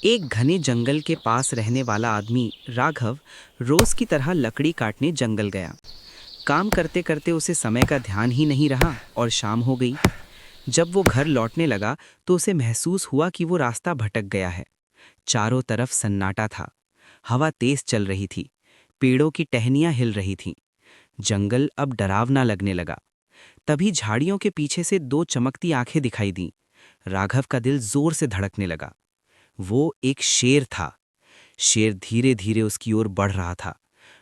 एक घने जंगल के पास रहने वाला आदमी राघव रोज की तरह लकड़ी काटने जंगल गया। काम करते करते उसे समय का ध्यान ही नहीं रहा और शाम हो गई। जब वो घर लौटने लगा तो उसे महसूस हुआ कि वो रास्ता भटक गया है। चारों तरफ सन्नाटा था। हवा तेज चल रही थी। पेड़ों की टहनियां हिल रही थीं। जंगल अब डरावना लगने लगा। तभी झाड़ियों के पीछे से दो चमकती आंखें दिखाई दीं। राघव का दिल जोर से धड़कने लगा। वो एक शेर था। शेर धीरे धीरे उसकी ओर बढ़ रहा था।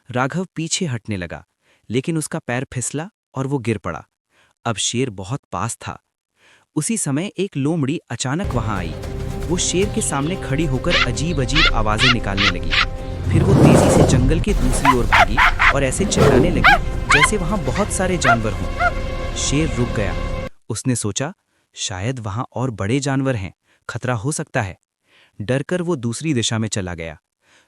राघव पीछे हटने लगा, लेकिन उसका पैर फिसला और वो गिर पड़ा। अब शेर बहुत पास था। उसी समय एक लोमड़ी अचानक वहां आई। वो शेर के सामने खड़ी होकर अजीब अजीब आवाजें निकालने लगी। फिर वो तेजी से जंगल के दूसरी ओर भागी और ऐसे चिल्लाने लगी जैसे वहां बहुत सारे जानवर हों। शेर रुक गया। उसने सोचा, शायद वहां और बड़े जानवर हैं, खतरा हो सकता है। डरकर वो दूसरी दिशा में चला गया।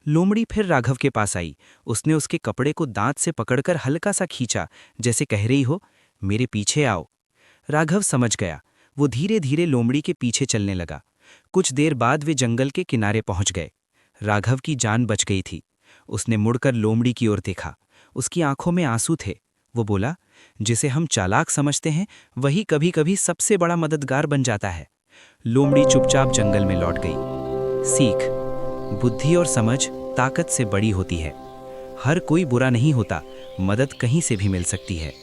लोमड़ी फिर राघव के पास आई। उसने उसके कपड़े को दांत से पकड़कर हल्का सा खींचा, जैसे कह रही हो, मेरे पीछे आओ। राघव समझ गया। वो धीरे धीरे लोमड़ी के पीछे चलने लगा। कुछ देर बाद वे जंगल के किनारे पहुंच गए। राघव की जान बच गई थी। उसने मुड़कर लोमड़ी की ओर देखा। उसकी आंखों में आंसू थे। वो बोला, जिसे हम चालाक समझते हैं वही कभी कभी सबसे बड़ा मददगार बन जाता है। लोमड़ी चुपचाप जंगल में लौट गई। सीख: बुद्धि और समझ ताकत से बड़ी होती है। हर कोई बुरा नहीं होता, मदद कहीं से भी मिल सकती है।